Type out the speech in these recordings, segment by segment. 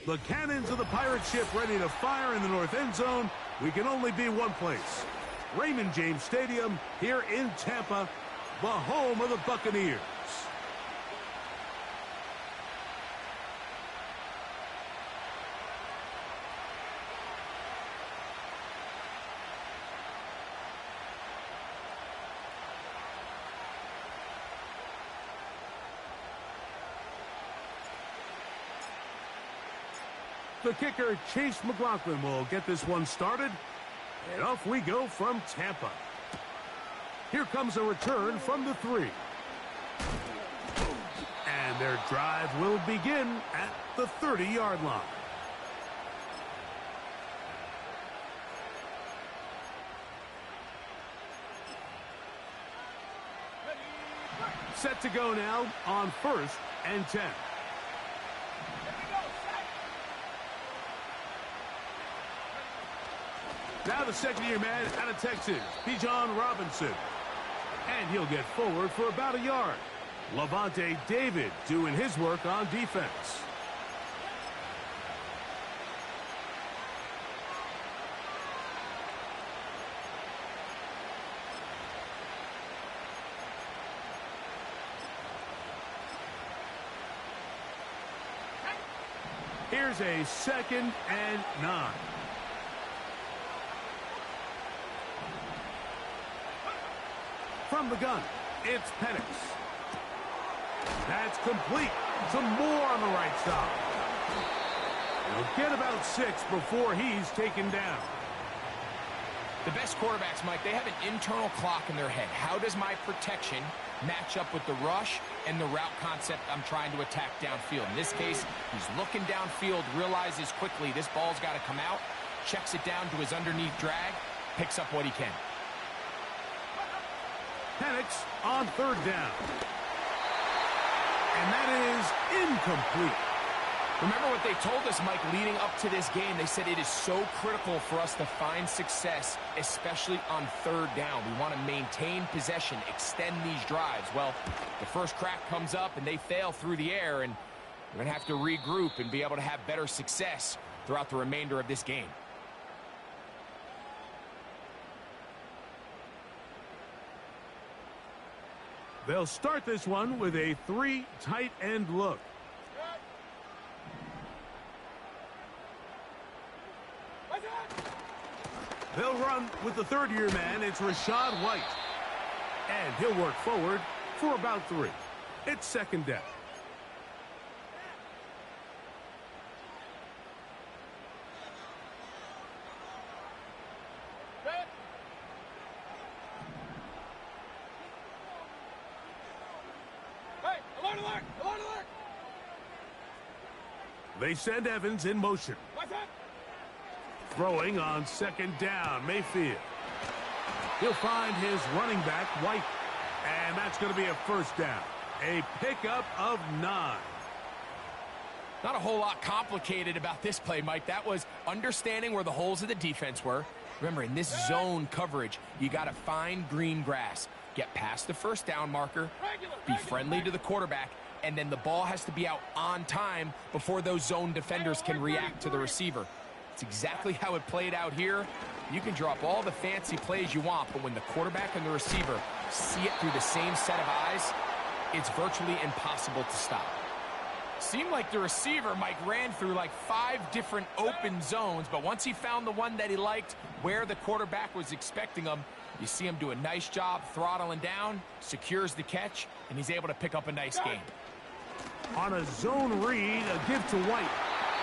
The cannons of the pirate ship ready to fire in the north end zone. We can only be one place. Raymond James Stadium here in Tampa, the home of the Buccaneers. The kicker, Chase McLaughlin, will get this one started. And off we go from Tampa. Here comes a return from the 3. And their drive will begin at the 30-yard line. Set to go now on 1st and 10. Now the second-year man out of Texas, Bijan Robinson. And he'll get forward for about a yard. Levante David doing his work on defense. Here's a 2nd and 9. From the gun, it's Penix. That's complete. Some more on the right side. He'll get about 6 before he's taken down. The best quarterbacks, Mike, they have an internal clock in their head. How does my protection match up with the rush and the route concept I'm trying to attack downfield? In this case, he's looking downfield, realizes quickly this ball's got to come out, checks it down to his underneath drag, picks up what he can. Penix on 3rd down. And that is incomplete. Remember what they told us, Mike, leading up to this game. They said it is so critical for us to find success, especially on 3rd down. We want to maintain possession, extend these drives. Well, the first crack comes up and they fail through the air, and we're going to have to regroup and be able to have better success throughout the remainder of this game. They'll start this one with a 3 tight end look. They'll run with the 3rd-year man. It's Rachaad White. And he'll work forward for about 3. It's 2nd down. They send Evans in motion. Throwing on 2nd down, Mayfield. He'll find his running back, White. And that's going to be a 1st down. A pickup of 9. Not a whole lot complicated about this play, Mike. That was understanding where the holes of the defense were. Remember, in this zone coverage, you got to find green grass. Get past the 1st down marker, be friendly to the quarterback, and then the ball has to be out on time before those zone defenders can react to the receiver. It's exactly how it played out here. You can drop all the fancy plays you want, but when the quarterback and the receiver see it through the same set of eyes, it's virtually impossible to stop. Seemed like the receiver, Mike, ran through like 5 different open zones, but once he found the one that he liked where the quarterback was expecting him, you see him do a nice job throttling down, secures the catch, and he's able to pick up a nice game. On a zone read, a give to White.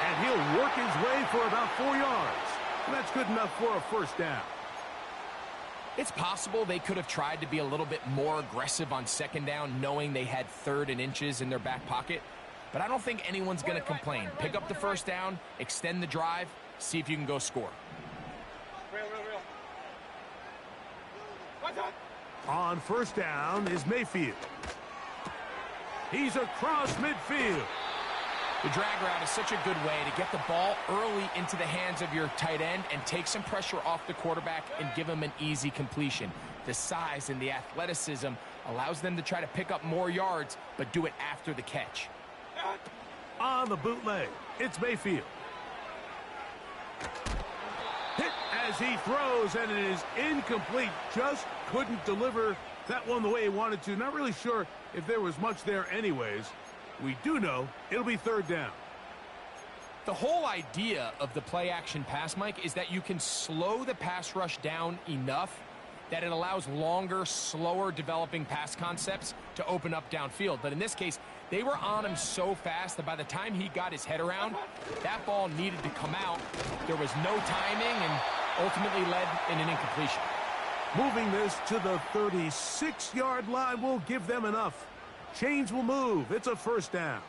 And he'll work his way for about 4 yards. And that's good enough for a 1st down. It's possible they could have tried to be a little bit more aggressive on 2nd down, knowing they had 3rd and inches in their back pocket. But I don't think anyone's going to complain. Pick up the 1st down, extend the drive, see if you can go score. On 1st down is Mayfield. He's across midfield. The drag route is such a good way to get the ball early into the hands of your tight end and take some pressure off the quarterback and give him an easy completion. The size and the athleticism allows them to try to pick up more yards, but do it after the catch. On the bootleg, it's Mayfield. Hit as he throws, and it is incomplete. Just couldn't deliver that one the way he wanted to. Not really sure if there was much there anyways. We do know it'll be third down. The whole idea of the play-action pass, Mike, is that you can slow the pass rush down enough that it allows longer, slower developing pass concepts to open up downfield. But in this case, they were on him so fast that by the time he got his head around, that ball needed to come out. There was no timing and ultimately led in an incompletion. Moving this to the 36-yard line will give them enough. Chains will move. It's a first down.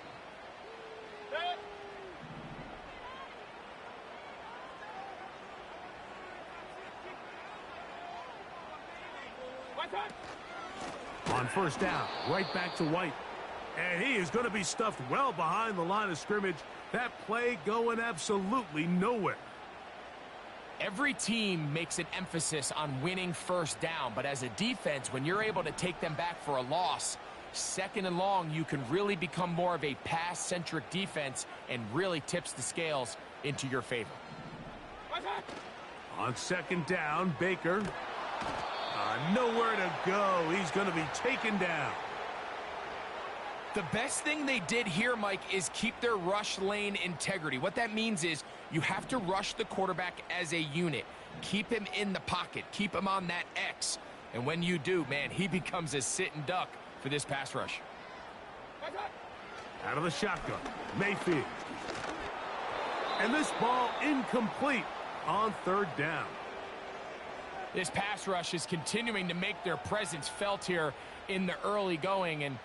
On first down, right back to White. And he is going to be stuffed well behind the line of scrimmage. That play going absolutely nowhere. Every team makes an emphasis on winning first down, but as a defense, when you're able to take them back for a loss, second and long, you can really become more of a pass-centric defense and really tips the scales into your favor. On second down, Baker. Nowhere to go. He's going to be taken down. The best thing they did here, Mike, is keep their rush lane integrity. What that means is you have to rush the quarterback as a unit. Keep him in the pocket. Keep him on that X. And when you do, man, he becomes a sitting duck for this pass rush. Out of the shotgun, Mayfield. And this ball incomplete on third down. This pass rush is continuing to make their presence felt here in the early going. And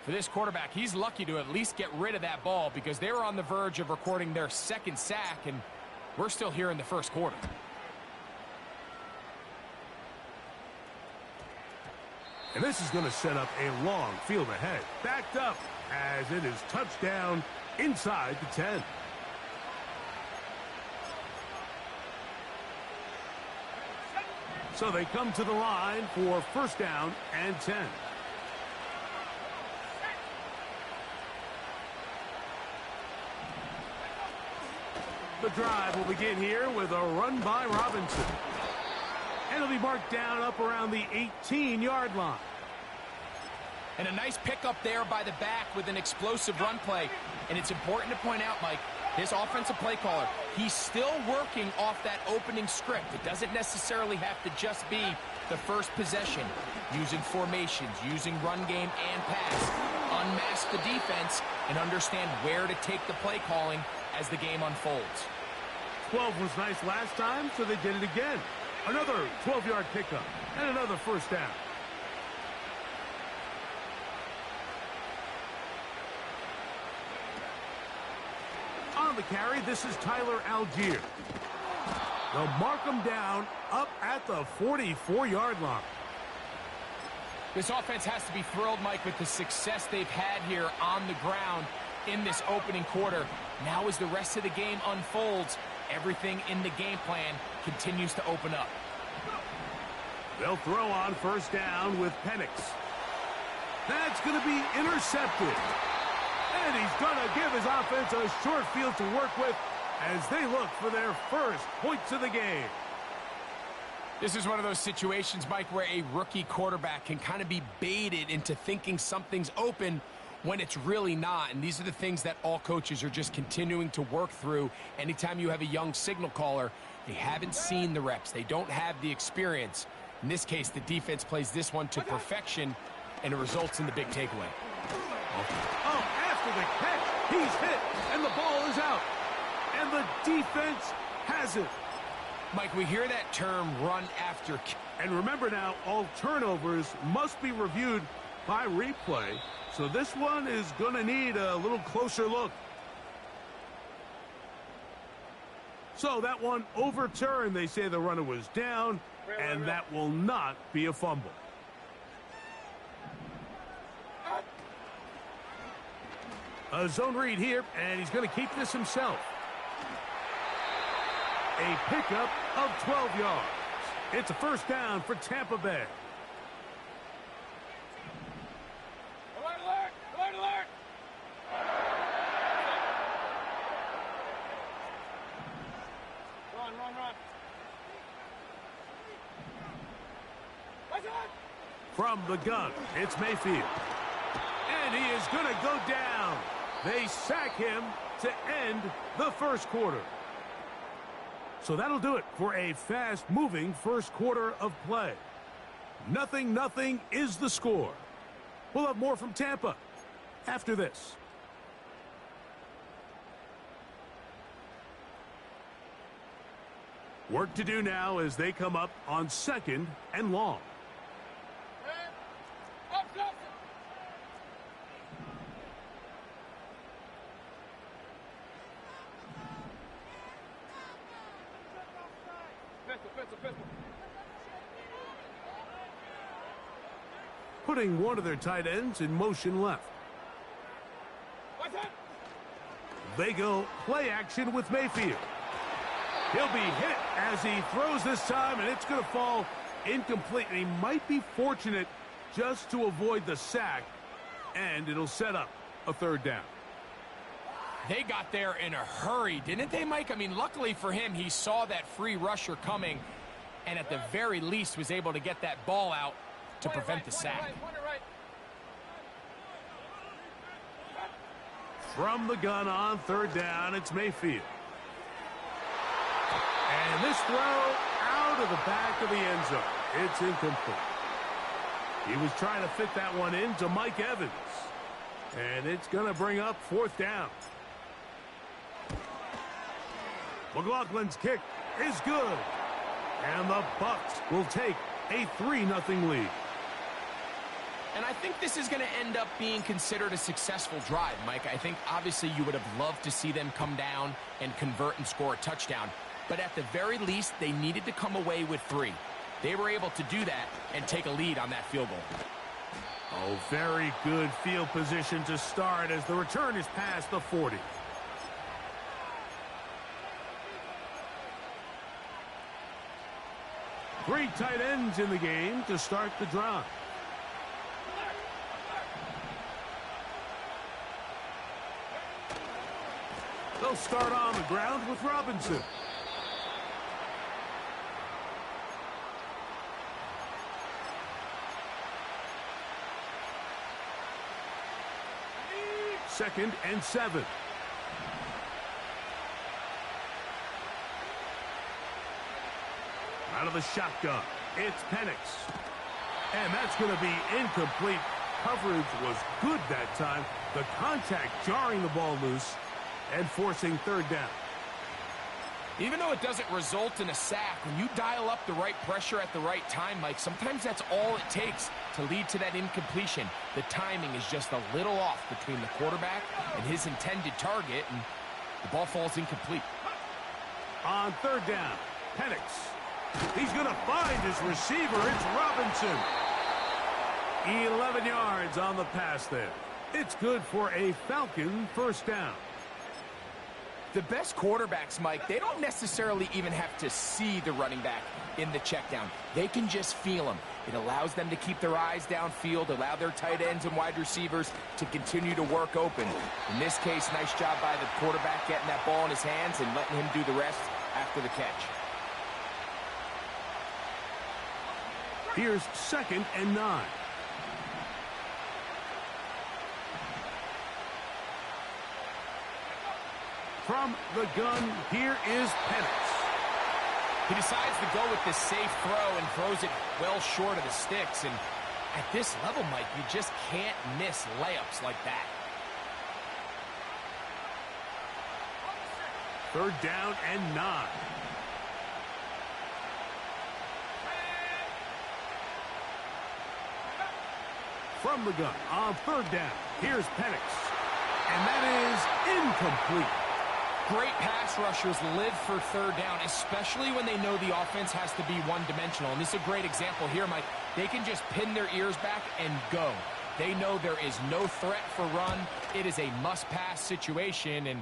for this quarterback, he's lucky to at least get rid of that ball because they were on the verge of recording their second sack, and we're still here in the first quarter. And this is going to set up a long field ahead. Backed up as it is touchdown inside the 10. So they come to the line for first down and 10. The drive will begin here with a run by Robinson. And it'll be marked down up around the 18-yard line. And a nice pickup there by the back with an explosive run play. And it's important to point out, Mike, this offensive play caller, he's still working off that opening script. It doesn't necessarily have to just be the first possession. Using formations, using run game and pass. Unmask the defense and understand where to take the play calling as the game unfolds. 12 was nice last time, so they did it again. Another 12-yard pickup and another first down. On the carry, this is Tyler Algier. They'll mark him down up at the 44-yard line. This offense has to be thrilled, Mike, with the success they've had here on the ground in this opening quarter. Now as the rest of the game unfolds, everything in the game plan continues to open up. They'll throw on first down with Penix. That's going to be intercepted. And he's going to give his offense a short field to work with as they look for their first points of the game. This is one of those situations, Mike, where a rookie quarterback can kind of be baited into thinking something's open when it's really not. And these are the things that all coaches are just continuing to work through. Anytime you have a young signal caller, they haven't seen the reps. They don't have the experience. In this case, the defense plays this one to perfection, and it results in the big takeaway. Oh, after the catch, he's hit, and the ball is out. And the defense has it. Mike, we hear that term, run after. And remember now, all turnovers must be reviewed by replay. So this one is going to need a little closer look. So that one overturned. They say the runner was down, and that will not be a fumble. A zone read here, and he's going to keep this himself. A pickup of 12 yards. It's a first down for Tampa Bay. Alert, alert, alert, alert. From the gun, it's Mayfield. And he is going to go down. They sack him to end the first quarter. So that'll do it for a fast-moving first quarter of play. 0-0 is the score. We'll have more from Tampa after this. Work to do now as they come up on 2nd and long. Putting one of their tight ends in motion left. They go play action with Mayfield. He'll be hit as he throws this time, and it's going to fall incomplete. And he might be fortunate just to avoid the sack, and it'll set up a 3rd down. They got there in a hurry, didn't they, Mike? I mean, luckily for him, he saw that free rusher coming, and at the very least was able to get that ball out to prevent the sack. From the gun on 3rd down, it's Mayfield. And this throw out of the back of the end zone. It's incomplete. He was trying to fit that one into Mike Evans. And it's going to bring up 4th down. McLaughlin's kick is good. And the Bucs will take a 3-0 lead. And I think this is going to end up being considered a successful drive, Mike. I think obviously you would have loved to see them come down and convert and score a touchdown. But at the very least, they needed to come away with 3. They were able to do that and take a lead on that field goal. Oh, very good field position to start as the return is past the 40. Three tight ends in the game to start the drive. They'll start on the ground with Robinson. Second and 7. Out of the shotgun, it's Penix. And that's going to be incomplete. Coverage was good that time. The contact jarring the ball loose and forcing 3rd down. Even though it doesn't result in a sack, when you dial up the right pressure at the right time, Mike, sometimes that's all it takes to lead to that incompletion. The timing is just a little off between the quarterback and his intended target, and the ball falls incomplete. On 3rd down, Penix. He's going to find his receiver. It's Robinson. 11 yards on the pass there. It's good for a Falcon 1st down. The best quarterbacks, Mike, they don't necessarily even have to see the running back in the check down. They can just feel him. It allows them to keep their eyes downfield, allow their tight ends and wide receivers to continue to work open. In this case, nice job by the quarterback getting that ball in his hands and letting him do the rest after the catch. Here's 2nd and 9. From the gun, here is Penix. He decides to go with the safe throw and throws it well short of the sticks. And at this level, Mike, you just can't miss layups like that. 3rd down and 9. From the gun on 3rd down, here's Penix. And that is incomplete. Great pass rushers live for 3rd down, especially when they know the offense has to be one-dimensional. And this is a great example here, Mike. They can just pin their ears back and go. They know there is no threat for run. It is a must-pass situation, and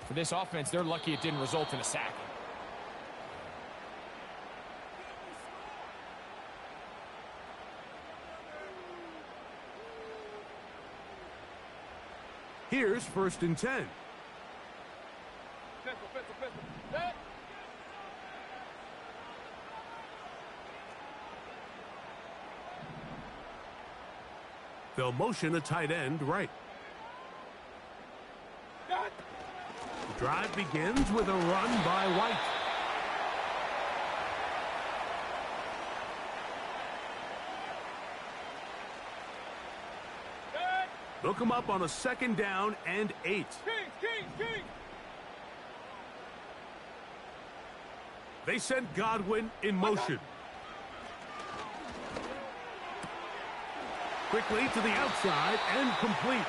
for this offense, they're lucky it didn't result in a sack. Here's 1st and 10. They'll motion a tight end right. The drive begins with a run by White. They'll come up on a 2nd down and 8. They send Godwin in motion. Quickly to the outside and complete.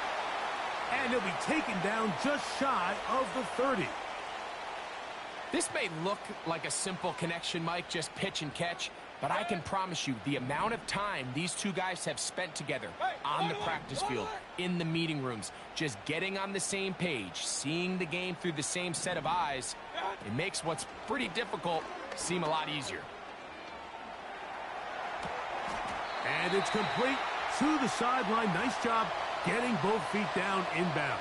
And he'll be taken down just shy of the 30. This may look like a simple connection, Mike, just pitch and catch, but I can promise you the amount of time these two guys have spent together on the practice field, in the meeting rooms, just getting on the same page, seeing the game through the same set of eyes, it makes what's pretty difficult seem a lot easier. And it's complete to the sideline. Nice job getting both feet down inbounds.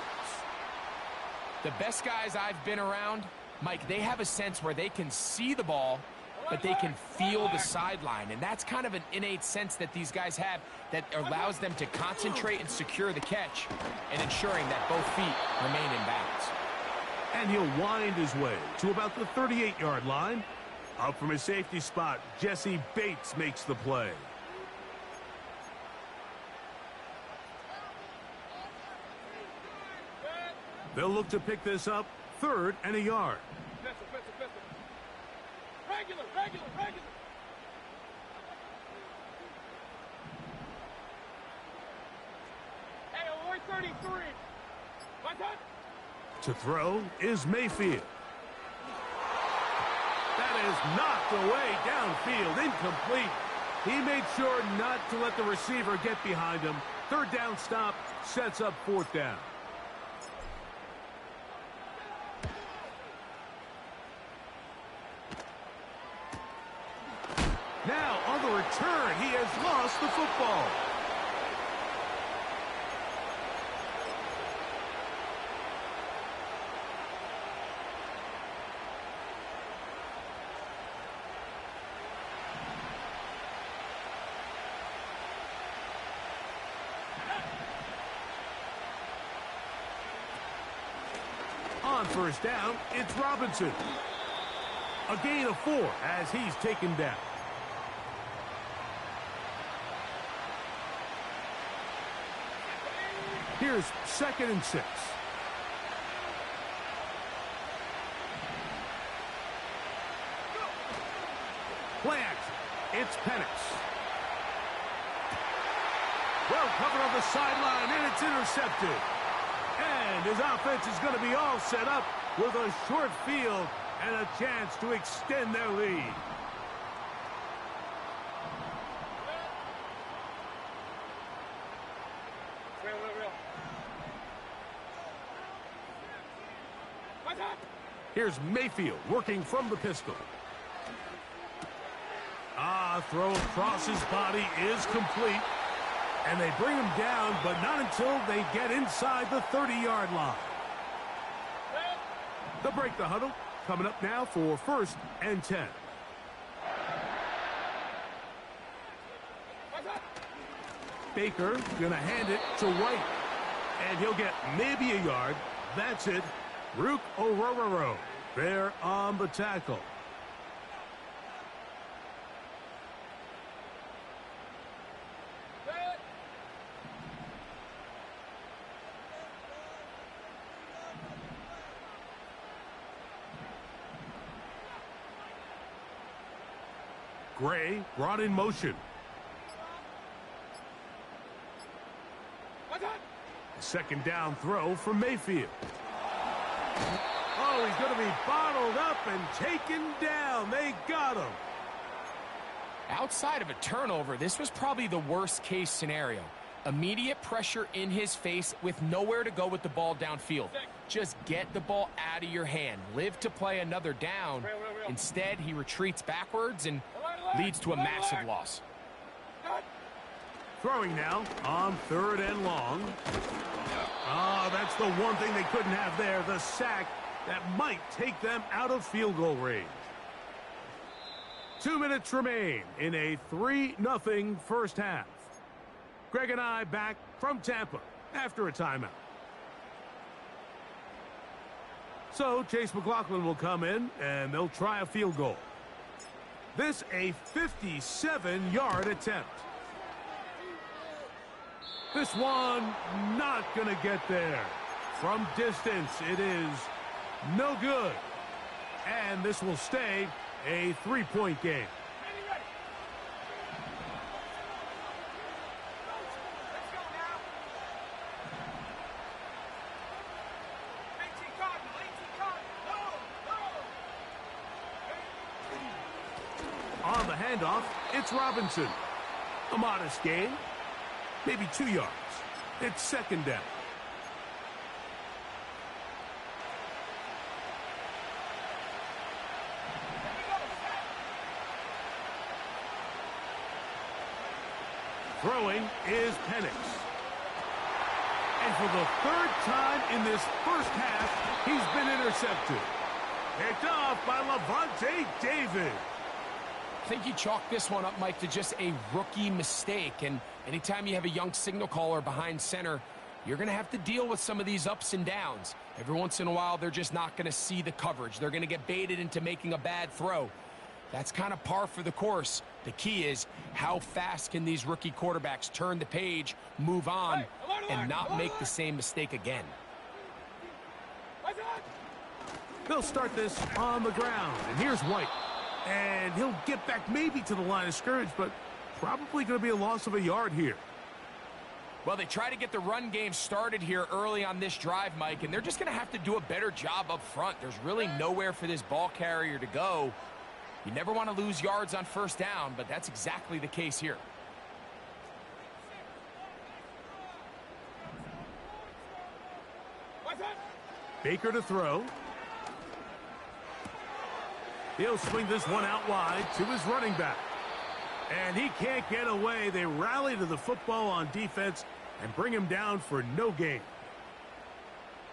The best guys I've been around, Mike, they have a sense where they can see the ball, but they can feel the sideline. And that's kind of an innate sense that these guys have that allows them to concentrate and secure the catch and ensuring that both feet remain in bounds. And he'll wind his way to about the 38-yard line. Up from his safety spot, Jesse Bates makes the play. They'll look to pick this up, 3rd and a yard. Regular. Hey, we're 33. My time. To throw is Mayfield. That is knocked away downfield, incomplete. He made sure not to let the receiver get behind him. 3rd down stop sets up 4th down. Now, on the return, he has lost the football. On 1st down, it's Robinson. A gain of 4 as he's taken down. Here's 2nd and 6. Play action. It's Penix. Well covered on the sideline, and it's intercepted. And his offense is going to be all set up with a short field and a chance to extend their lead. Here's Mayfield working from the pistol. Throw across his body is complete. And they bring him down, but not until they get inside the 30-yard line. They'll break the huddle. Coming up now for 1st and 10. Baker going to hand it to White. And he'll get maybe a yard. That's it. Rook Orororo there on the tackle. Gray brought in motion. A 2nd down throw from Mayfield. Oh, he's going to be bottled up and taken down. They got him. Outside of a turnover, this was probably the worst case scenario. Immediate pressure in his face with nowhere to go with the ball downfield. Just get the ball out of your hand. Live to play another down. Instead, he retreats backwards and leads to a massive loss. Throwing now on 3rd and long. That's the one thing they couldn't have there, the sack that might take them out of field goal range. 2 minutes remain in a 3-0 first half. Greg and I back from Tampa after a timeout. So Chase McLaughlin will come in, and they'll try a field goal. This a 57-yard attempt. This one not going to get there. From distance, it is no good. And this will stay a 3-point game. On the handoff, it's Robinson. A modest gain, maybe 2 yards. It's second down. Throwing is Penix. And for the third time in this first half, he's been intercepted. Picked off by Levante David. I think you chalk this one up, Mike, to just a rookie mistake. And anytime you have a young signal caller behind center, you're going to have to deal with some of these ups and downs. Every once in a while, they're just not going to see the coverage. They're going to get baited into making a bad throw. That's kind of par for the course. The key is how fast can these rookie quarterbacks turn the page, move on, and not make the same mistake again. They'll start this on the ground, and here's White. And he'll get back maybe to the line of scrimmage, but probably going to be a loss of a yard here. Well, they try to get the run game started here early on this drive, Mike, and they're just going to have to do a better job up front. There's really nowhere for this ball carrier to go. You never want to lose yards on first down, but that's exactly the case here. Baker to throw. He'll swing this one out wide to his running back. And he can't get away. They rally to the football on defense and bring him down for no gain.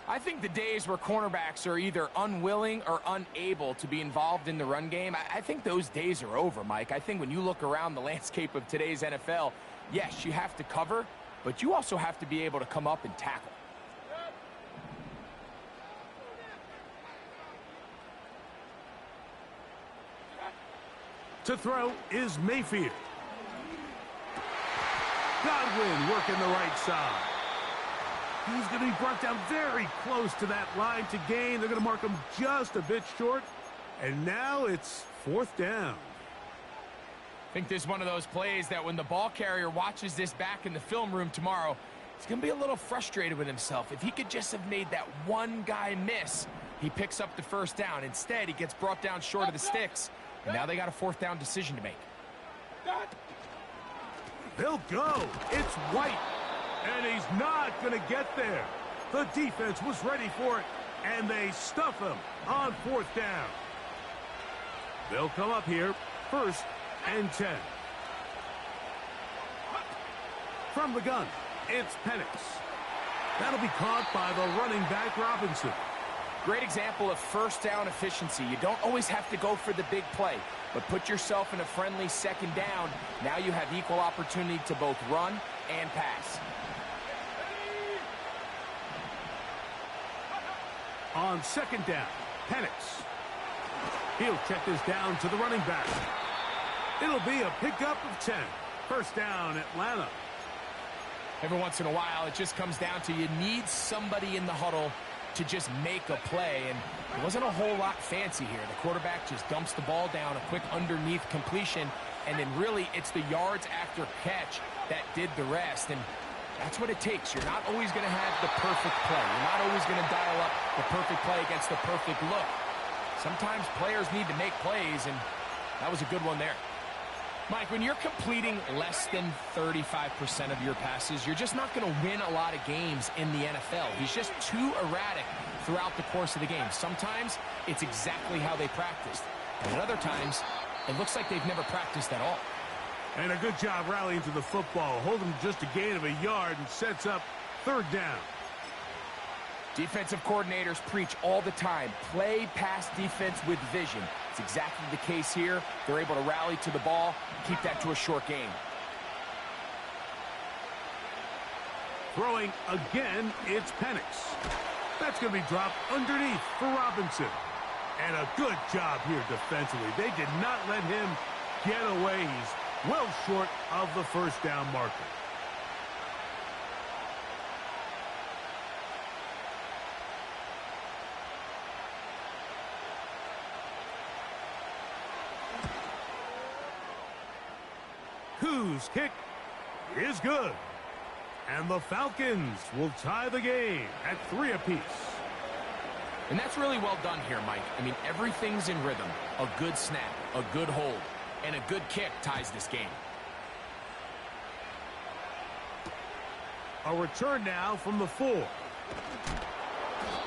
I think the days where cornerbacks are either unwilling or unable to be involved in the run game, I think those days are over, Mike. I think when you look around the landscape of today's NFL, yes, you have to cover, but you also have to be able to come up and tackle. To throw is Mayfield. Godwin working the right side. He's going to be brought down very close to that line to gain. They're going to mark him just a bit short. And now it's fourth down. I think this is one of those plays that when the ball carrier watches this back in the film room tomorrow, he's going to be a little frustrated with himself. If he could just have made that one guy miss, he picks up the first down. Instead, he gets brought down short of the sticks. And now they got a fourth down decision to make. They'll go. It's White. And he's not going to get there. The defense was ready for it. And they stuff him on fourth down. They'll come up here, 1st and 10. From the gun, it's Penix. That'll be caught by the running back, Robinson. Great example of first down efficiency. You don't always have to go for the big play, but put yourself in a friendly second down. Now you have equal opportunity to both run and pass. On second down, Penix. He'll check this down to the running back. It'll be a pickup of 10. First down, Atlanta. Every once in a while, it just comes down to you need somebody in the huddle to just make a play, and it wasn't a whole lot fancy here. The quarterback just dumps the ball down, a quick underneath completion, and then really it's the yards after catch that did the rest, and that's what it takes. You're not always going to have the perfect play. You're not always going to dial up the perfect play against the perfect look. Sometimes players need to make plays, and that was a good one there. Mike, when you're completing less than 35% of your passes, you're just not going to win a lot of games in the NFL. He's just too erratic throughout the course of the game. Sometimes it's exactly how they practiced. And at other times, it looks like they've never practiced at all. And a good job rallying to the football. Holding just a gain of a yard and sets up third down. Defensive coordinators preach all the time, play pass defense with vision. It's exactly the case here. They're able to rally to the ball, keep that to a short game. Throwing again, it's Penix. That's going to be dropped underneath for Robinson. And a good job here defensively. They did not let him get away. He's well short of the first down marker. Whose kick is good. And the Falcons will tie the game at 3 apiece. And that's really well done here, Mike. I mean, everything's in rhythm. A good snap, a good hold, and a good kick ties this game. A return now from the 4.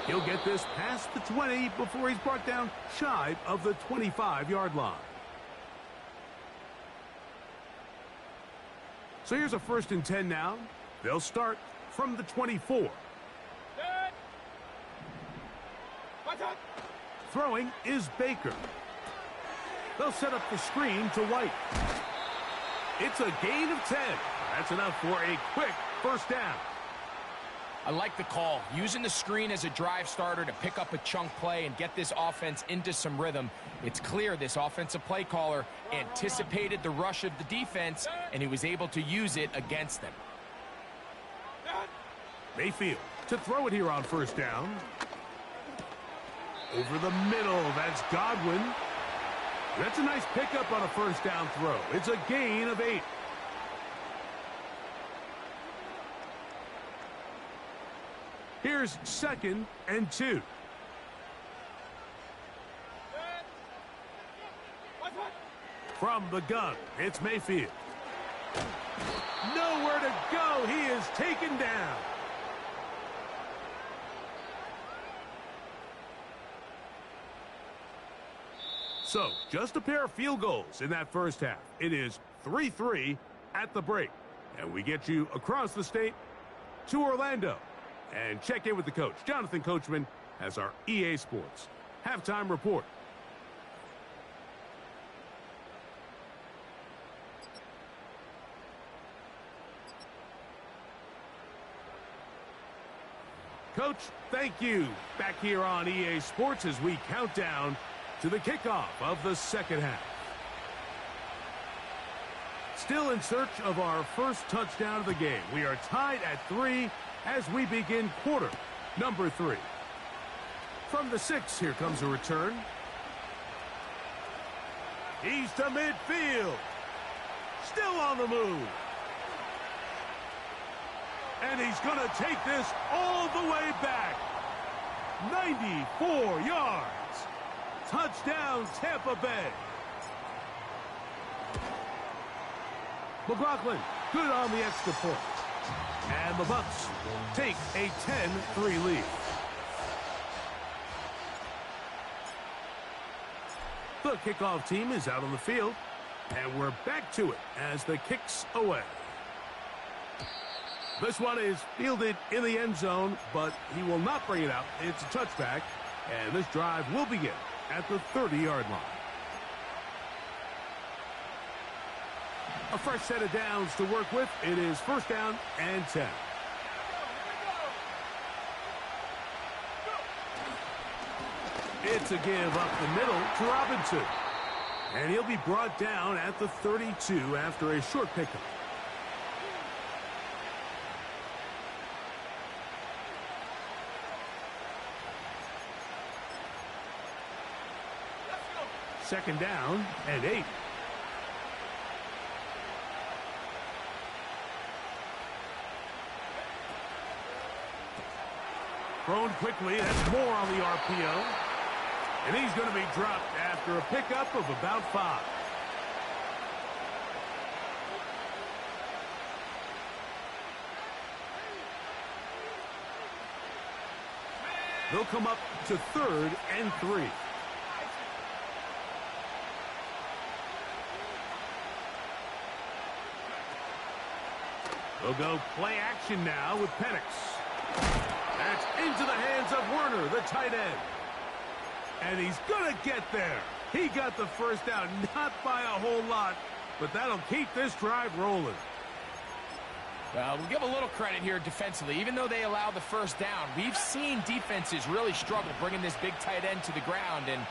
He'll get this past the 20 before he's brought down shy of the 25-yard line. So here's a 1st and 10 now. They'll start from the 24. Throwing is Baker. They'll set up the screen to White. It's a gain of 10. That's enough for a quick first down. I like the call. Using the screen as a drive starter to pick up a chunk play and get this offense into some rhythm. It's clear this offensive play caller anticipated the rush of the defense, and he was able to use it against them. Mayfield to throw it here on first down. Over the middle, that's Godwin. That's a nice pickup on a first down throw. It's a gain of 8. Here's 2nd and 2. From the gun, it's Mayfield. Nowhere to go. He is taken down. So, just a pair of field goals in that first half. It is 3-3 at the break. And we get you across the state to Orlando. And check in with the coach. Jonathan Coachman has our EA Sports halftime report. Coach, thank you. Back here on EA Sports as we count down to the kickoff of the second half. Still in search of our first touchdown of the game. We are tied at 3 as we begin quarter number 3. From the 6, here comes a return. He's to midfield. Still on the move. And he's going to take this all the way back. 94 yards. Touchdown, Tampa Bay. McLaughlin, good on the extra point. And the Bucs take a 10-3 lead. The kickoff team is out on the field. And we're back to it as the kick's away. This one is fielded in the end zone, but he will not bring it out. It's a touchback, and this drive will begin at the 30-yard line. A fresh set of downs to work with. It is 1st down and 10. It's a give up the middle to Robinson. And he'll be brought down at the 32 after a short pickup. Second down and 8. Thrown quickly. That's more on the RPO. And he's going to be dropped after a pickup of about 5. They'll come up to 3rd and 3. They'll go play action now with Penix. That's into the hands of Werner, the tight end. And he's going to get there. He got the first down, not by a whole lot, but that'll keep this drive rolling. We'll give a little credit here defensively. Even though they allow the first down, we've seen defenses really struggle bringing this big tight end to the ground, and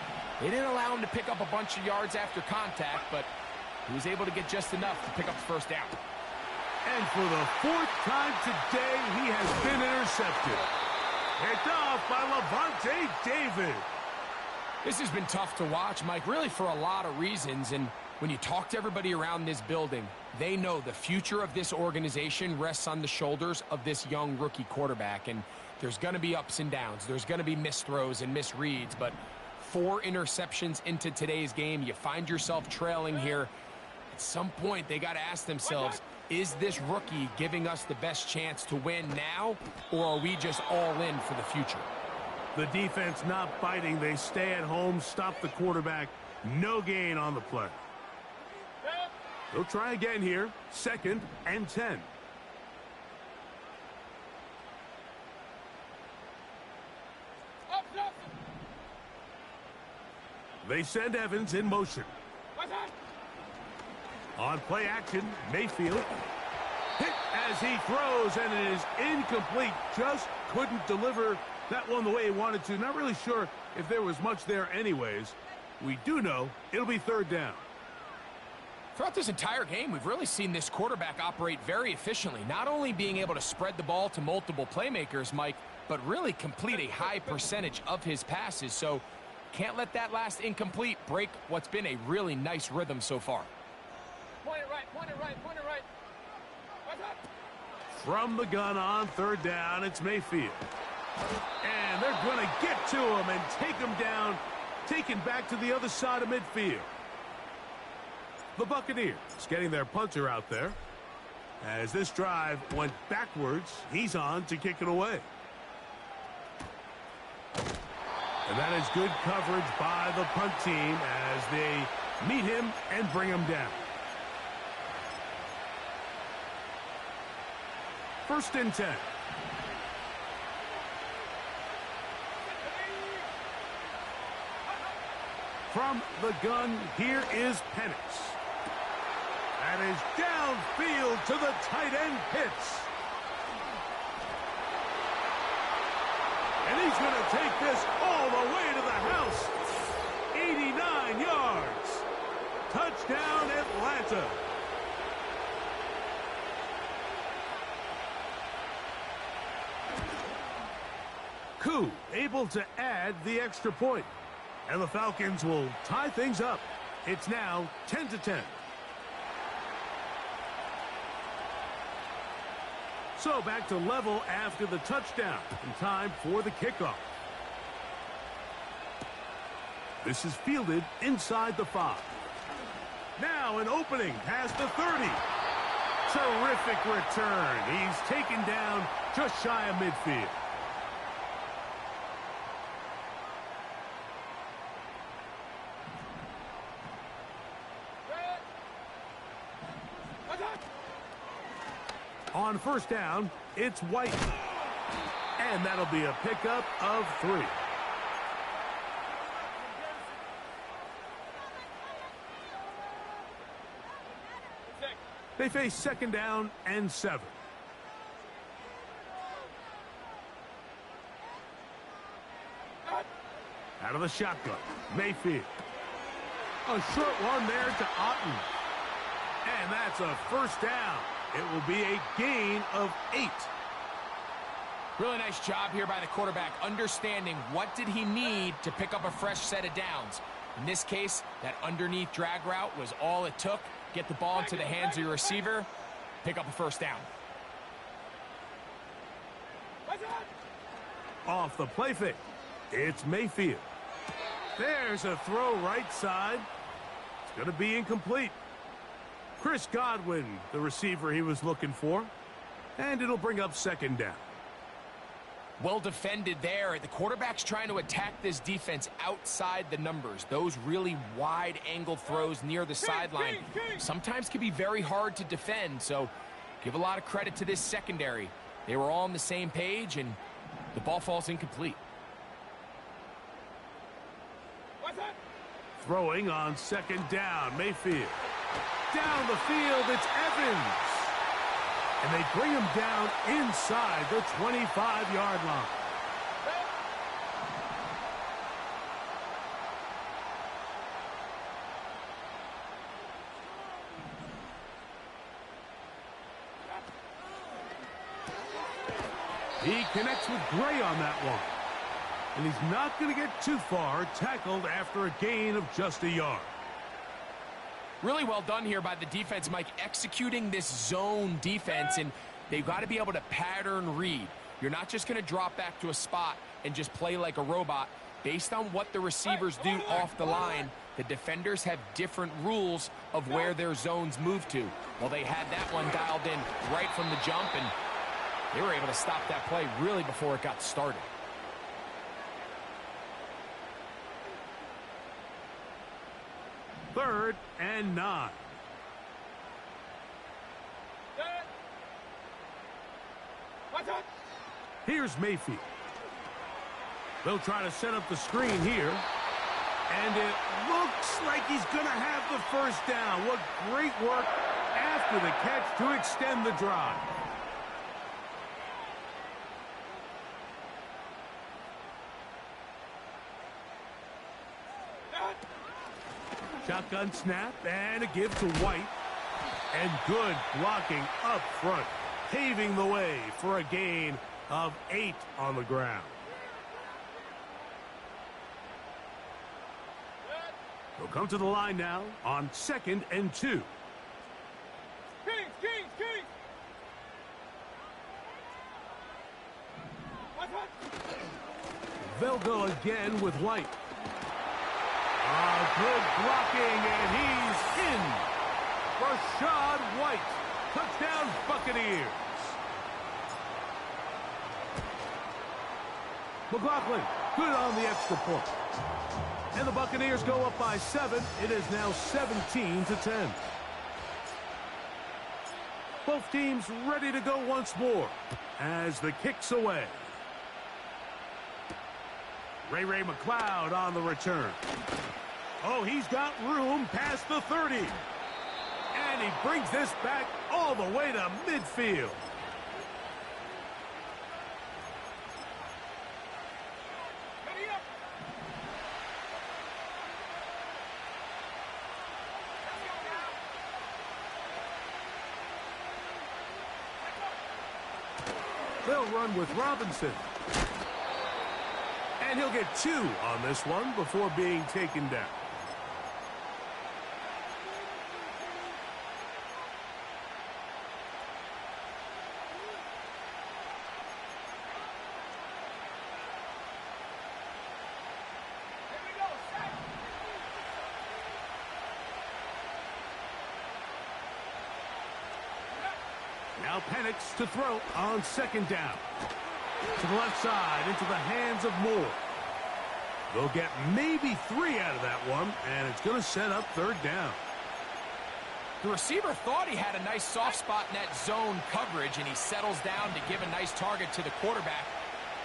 they didn't allow him to pick up a bunch of yards after contact, but he was able to get just enough to pick up the first down. And for the 4th time today, he has been intercepted. Picked off by Levante David. This has been tough to watch, Mike, really for a lot of reasons. And when you talk to everybody around this building, they know the future of this organization rests on the shoulders of this young rookie quarterback. And there's going to be ups and downs. There's going to be missed throws and misreads. But 4 interceptions into today's game, you find yourself trailing here. At some point, they got to ask themselves, is this rookie giving us the best chance to win now, or are we just all in for the future? The defense not biting. They stay at home, stop the quarterback. No gain on the play. They'll try again here. 2nd and 10. They send Evans in motion. On play action, Mayfield. Hit as he throws, and it is incomplete. Just couldn't deliver that one the way he wanted to. Not really sure if there was much there anyways. We do know it'll be 3rd down. Throughout this entire game, we've really seen this quarterback operate very efficiently, not only being able to spread the ball to multiple playmakers, Mike, but really complete a high percentage of his passes. So can't let that last incomplete break what's been a really nice rhythm so far. Point it right, point it right, point it right. From the gun on 3rd down, it's Mayfield. And they're going to get to him and take him down, taken back to the other side of midfield. The Buccaneers getting their punter out there. As this drive went backwards, he's on to kick it away. And that is good coverage by the punt team as they meet him and bring him down. 1st and 10. From the gun, here is Penix. That is downfield to the tight end Pitts. And he's going to take this all the way to the house. 89 yards. Touchdown, Atlanta. Koo able to add the extra point. And the Falcons will tie things up. It's now 10-10. So back to level after the touchdown. And time for the kickoff. This is fielded inside the 5. Now an opening past the 30. Terrific return. He's taken down just shy of midfield. On 1st down, it's White. And that'll be a pickup of 3. They face 2nd down and 7. Out of the shotgun, Mayfield. A short one there to Otten. And that's a 1st down. It will be a gain of 8. Really nice job here by the quarterback, understanding what did he need to pick up a fresh set of downs. In this case, that underneath drag route was all it took. Get the ball into the hands of your receiver, pick up a 1st down. Off the play fake, it's Mayfield. There's a throw right side. It's going to be incomplete. Chris Godwin, the receiver he was looking for. And it'll bring up 2nd down. Well defended there. The quarterback's trying to attack this defense outside the numbers. Those really wide angle throws near the sideline sometimes can be very hard to defend. So give a lot of credit to this secondary. They were all on the same page, and the ball falls incomplete. Throwing on 2nd down, Mayfield. Down the field, it's Evans. And they bring him down inside the 25-yard line. He connects with Gray on that one. And he's not going to get too far, tackled after a gain of just a yard. Really well done here by the defense, Mike, executing this zone defense, and they've got to be able to pattern read. You're not just going to drop back to a spot and just play like a robot. Based on what the receivers do off the line, the defenders have different rules of where their zones move to. Well, they had that one dialed in right from the jump, and they were able to stop that play really before it got started. Third and 9. Here's Mayfield. They'll try to set up the screen here. And it looks like he's going to have the first down. What great work after the catch to extend the drive. Shotgun snap and a give to White. And good blocking up front, paving the way for a gain of 8 on the ground. They'll come to the line now on 2nd and 2. Kings! They'll go again with White. Good blocking, and he's in. Rashad White. Touchdown, Buccaneers. McLaughlin, good on the extra point. And the Buccaneers go up by 7. It is now 17-10. Both teams ready to go once more as the kick's away. Ray McLeod on the return. Oh, he's got room past the 30. And he brings this back all the way to midfield. They'll run with Robinson. And he'll get 2 on this one before being taken down. Now Penix to throw on 2nd down. To the left side, into the hands of Moore. They'll get maybe 3 out of that one, and it's going to set up 3rd down. The receiver thought he had a nice soft spot in that zone coverage, and he settles down to give a nice target to the quarterback.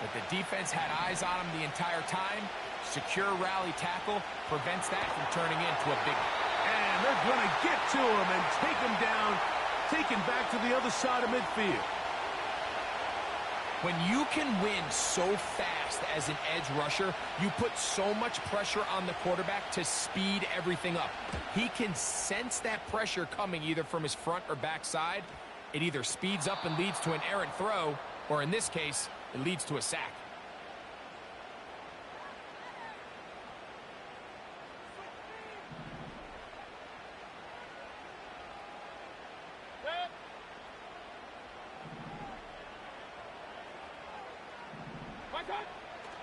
But the defense had eyes on him the entire time. Secure rally tackle prevents that from turning into a big one. And they're going to get to him and take him down, taken back to the other side of midfield. When you can win so fast as an edge rusher, you put so much pressure on the quarterback to speed everything up. He can sense that pressure coming either from his front or back side. It either speeds up and leads to an errant throw, or in this case, it leads to a sack.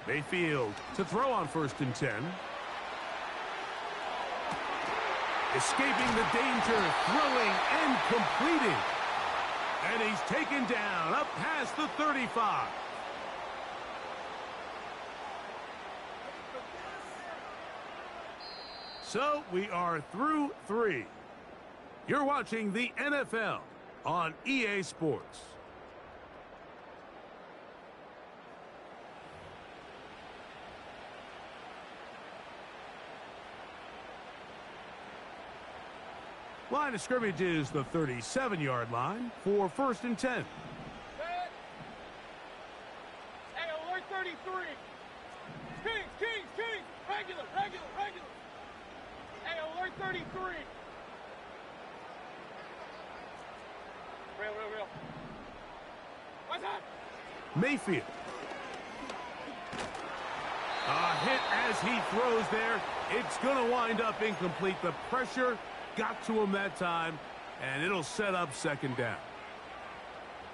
Mayfield to throw on 1st and 10. Escaping the danger, throwing and completing. And he's taken down up past the 35. So we are through 3. You're watching the NFL on EA Sports. Line of scrimmage is the 37-yard line for 1st and 10. Hey, alert 33. Kings. Regular. Hey, alert 33. Real. What's that? Mayfield. A hit as he throws there. It's going to wind up incomplete. The pressure got to him that time, and it'll set up 2nd down.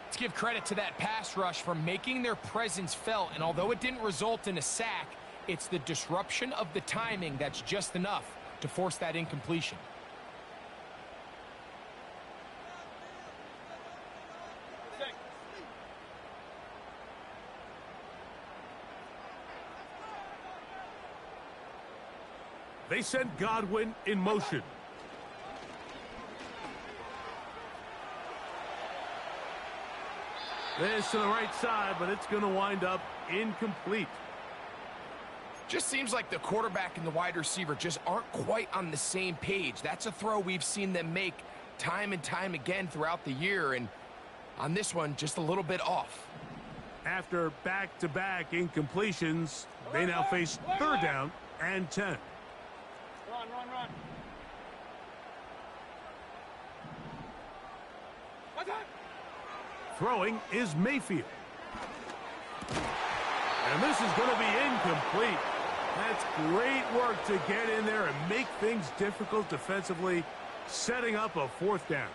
Let's give credit to that pass rush for making their presence felt, and although it didn't result in a sack, it's the disruption of the timing that's just enough to force that incompletion. They send Godwin in motion. This to the right side, but it's going to wind up incomplete. Just seems like the quarterback and the wide receiver just aren't quite on the same page. That's a throw we've seen them make time and time again throughout the year, and on this one, just a little bit off. After back-to-back incompletions, they now face 3rd down and 10. Run. What's that? Throwing is Mayfield. And this is going to be incomplete. That's great work to get in there and make things difficult defensively, setting up a 4th down.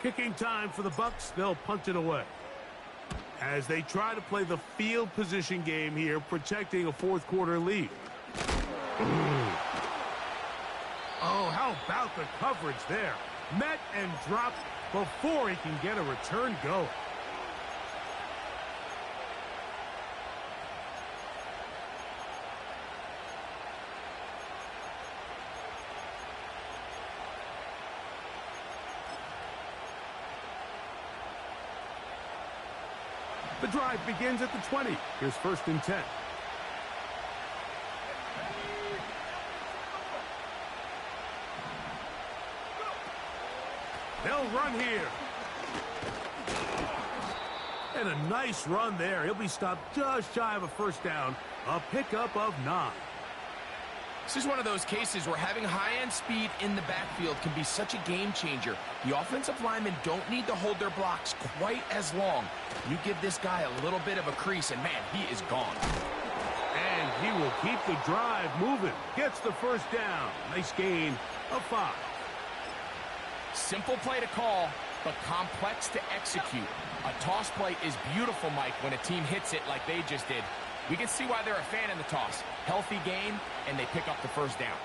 Kicking time for the Bucs. They'll punt it away as they try to play the field position game here, protecting a 4th quarter lead. Oh, how about the coverage there? Met and dropped before he can get a return going. The drive begins at the 20. Here's 1st and 10. They'll run here. And a nice run there. He'll be stopped just shy of a 1st down. A pickup of 9. This is one of those cases where having high-end speed in the backfield can be such a game changer. The offensive linemen don't need to hold their blocks quite as long. You give this guy a little bit of a crease, and man, he is gone. And he will keep the drive moving. Gets the 1st down. Nice gain of 5. Simple play to call, but complex to execute. A toss play is beautiful, Mike, when a team hits it like they just did. We can see why they're a fan in the toss. Healthy game, and they pick up the 1st down.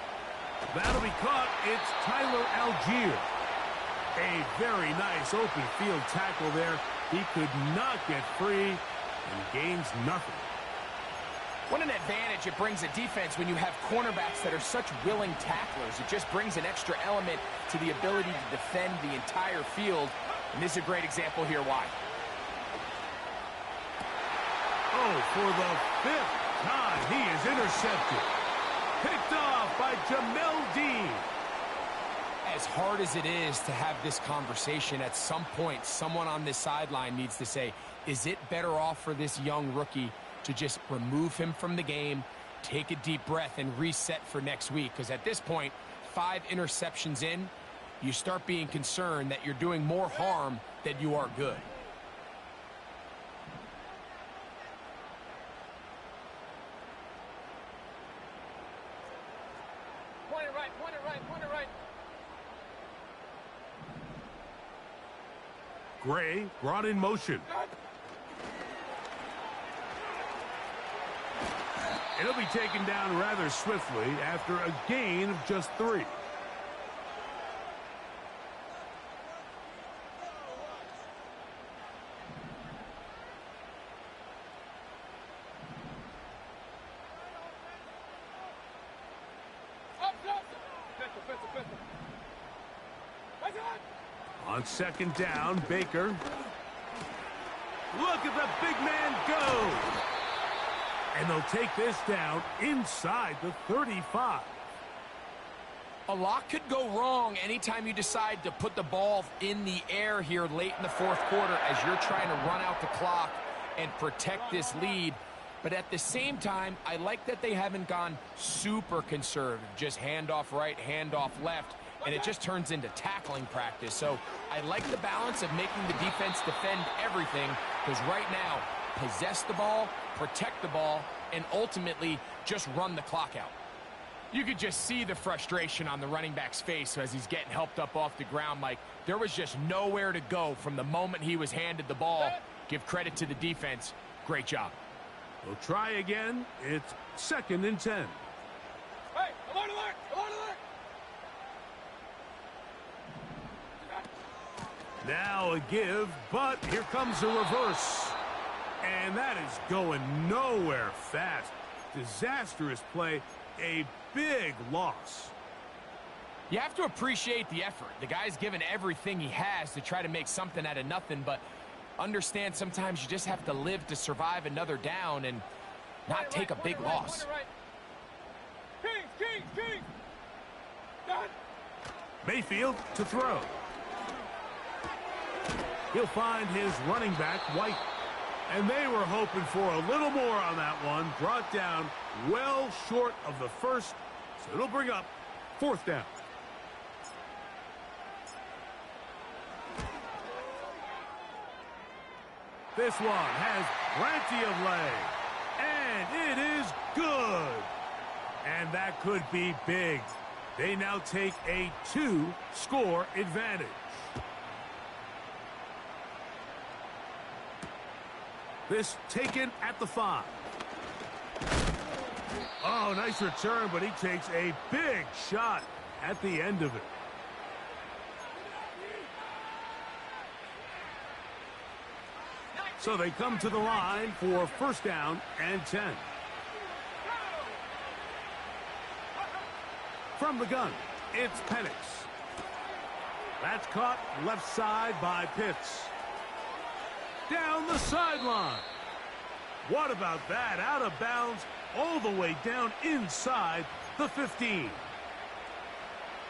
That'll be caught. It's Tyler Algier. A very nice open field tackle there. He could not get free and gains nothing. What an advantage it brings a defense when you have cornerbacks that are such willing tacklers. It just brings an extra element to the ability to defend the entire field. And this is a great example here why. Oh, for the 5th time, he is intercepted. Picked off by Jamel Dean. As hard as it is to have this conversation, at some point, someone on this sideline needs to say, is it better off for this young rookie to just remove him from the game, take a deep breath, and reset for next week? Because at this point, 5 interceptions in, you start being concerned that you're doing more harm than you are good. Point it right. Gray brought in motion. It'll be taken down rather swiftly after a gain of just 3. On 2nd down, Baker. Look at the big man go. And they'll take this down inside the 35. A lot could go wrong anytime you decide to put the ball in the air here late in the fourth quarter as you're trying to run out the clock and protect this lead. But at the same time, I like that they haven't gone super conservative, just handoff right, handoff left, and it just turns into tackling practice. So I like the balance of making the defense defend everything, because right now, possess the ball, protect the ball, and ultimately just run the clock out. You could just see the frustration on the running back's face as he's getting helped up off the ground. Like, there was just nowhere to go from the moment he was handed the ball. Give credit to the defense. Great job. We'll try again. It's 2nd and 10. Hey, alert, alert, alert, alert. Now a give, but here comes a reverse. And that is going nowhere fast. Disastrous play. A big loss. You have to appreciate the effort. The guy's given everything he has to try to make something out of nothing, but understand sometimes you just have to live to survive another down and not take a big loss. King. Done. Mayfield to throw. He'll find his running back, White. And they were hoping for a little more on that one. Brought down well short of the first. So it'll bring up 4th down. This one has plenty of leg. And it is good. And that could be big. They now take a 2-score advantage. This taken at the 5. Oh, nice return, but he takes a big shot at the end of it. So they come to the line for 1st down and 10. From the gun, it's Penix. That's caught left side by Pitts. Down the sideline. What about that? Out of bounds all the way down inside the 15.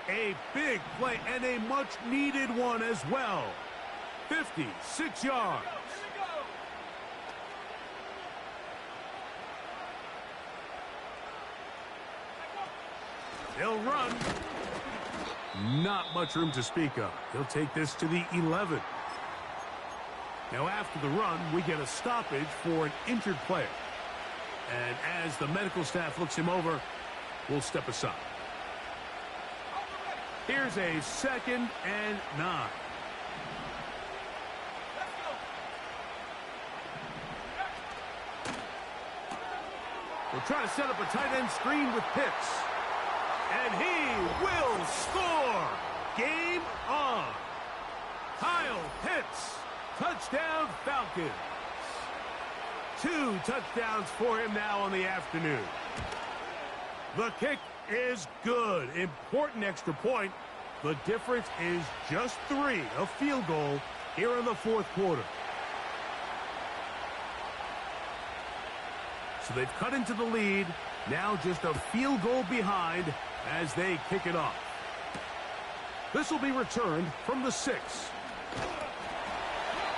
A big play and a much-needed one as well. 56 yards. They'll run. Not much room to speak of. He'll take this to the 11. Now, after the run, we get a stoppage for an injured player. And as the medical staff looks him over, we'll step aside. Here's a 2nd and 9. We'll try to set up a tight end screen with Pitts. And he will score. Game on. Kyle Pitts. Touchdown, Falcons. 2 touchdowns for him now on the afternoon. The kick is good. Important extra point. The difference is just 3, a field goal here in the 4th quarter. So they've cut into the lead. Now just a field goal behind as they kick it off. This will be returned from the 6.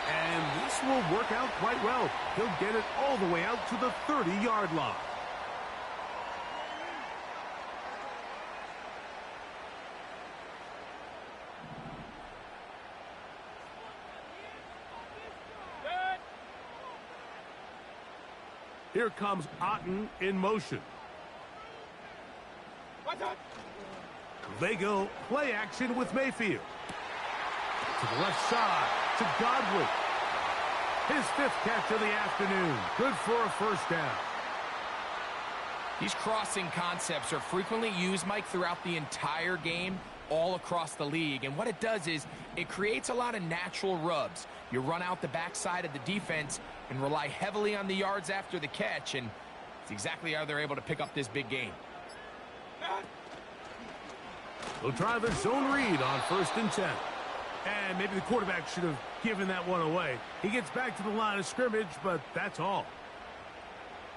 And this will work out quite well. He'll get it all the way out to the 30-yard line. Here comes Otten in motion. Lega play action with Mayfield. To the left side, to Godwin. His 5th catch of the afternoon. Good for a 1st down. These crossing concepts are frequently used, Mike, throughout the entire game, all across the league. And what it does is it creates a lot of natural rubs. You run out the backside of the defense and rely heavily on the yards after the catch, and it's exactly how they're able to pick up this big game. They'll try the zone read on 1st and 10. And maybe the quarterback should have given that one away. He gets back to the line of scrimmage, but that's all.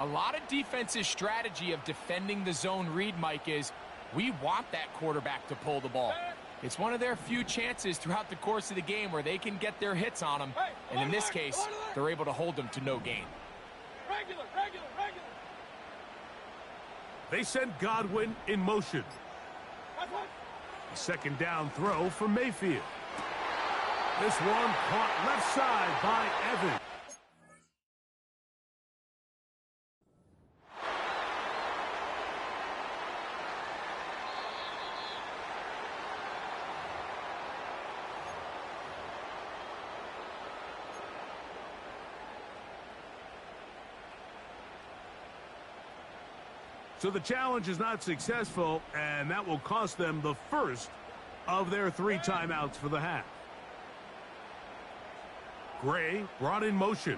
A lot of defense's strategy of defending the zone read, Mike, is We want that quarterback to pull the ball. It's one of their few chances throughout the course of the game where they can get their hits on them. And in this case, they're able to hold them to no gain. Regular. They send Godwin in motion. Second down throw for Mayfield. This one caught left side by Evans. So the challenge is not successful, and that will cost them the first of their 3 timeouts for the half. Gray brought in motion.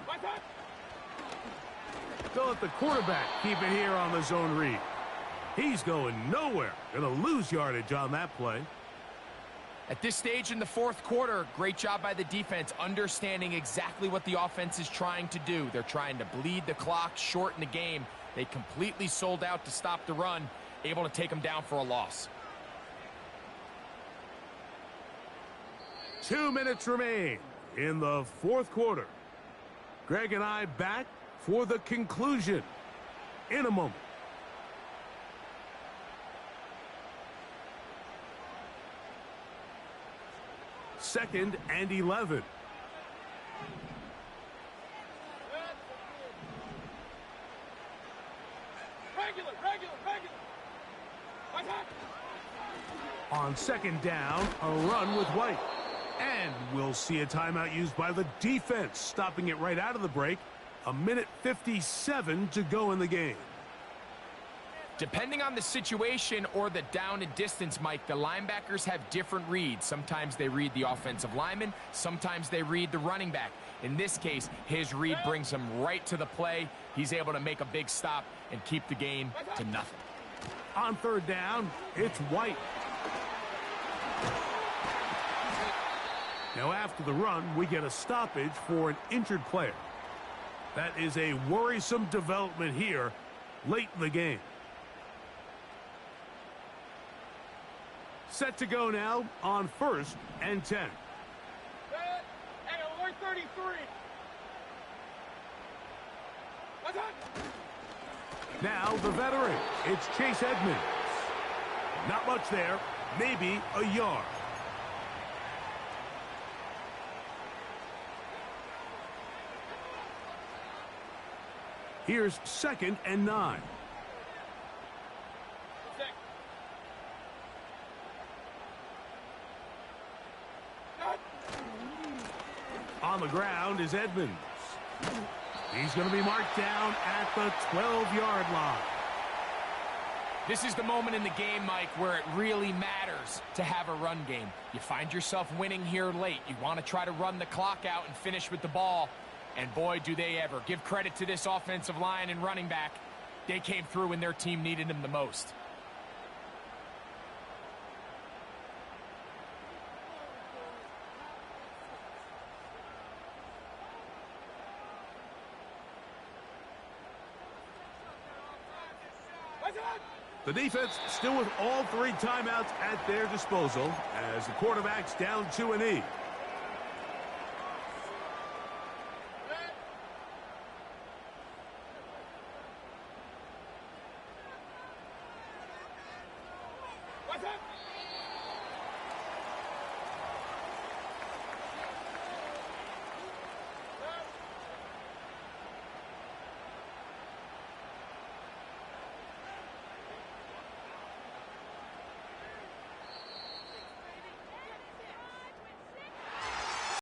They'll let the quarterback keep it here on the zone read. He's going nowhere. Going to lose yardage on that play. At this stage in the fourth quarter, great job by the defense understanding exactly what the offense is trying to do. They're trying to bleed the clock, shorten the game. They completely sold out to stop the run, able to take them down for a loss. 2 minutes remain in the fourth quarter. Greg and I back for the conclusion in a moment. Second and 11. On second down, a run with White. And we'll see a timeout used by the defense, stopping it right out of the break. 1:57 to go in the game. Depending on the situation or the down and distance, Mike, the linebackers have different reads. Sometimes they read the offensive lineman. Sometimes they read the running back. In this case, his read brings him right to the play. He's able to make a big stop and keep the game to nothing. On third down, it's White. Now after the run, we get a stoppage for an injured player. That is a worrisome development here late in the game. Set to go now on 1st and 10. Hey, alert 33. Now the veteran, it's Chase Edmonds. Not much there, maybe a yard. Here's 2nd and 9. On the ground is Edmonds. He's going to be marked down at the 12-yard line. This is the moment in the game, Mike, where it really matters to have a run game. You find yourself winning here late. You want to try to run the clock out and finish with the ball. And boy, do they ever. Give credit to this offensive line and running back. They came through when their team needed them the most. The defense still with all 3 timeouts at their disposal as the quarterback's down 2 and 8.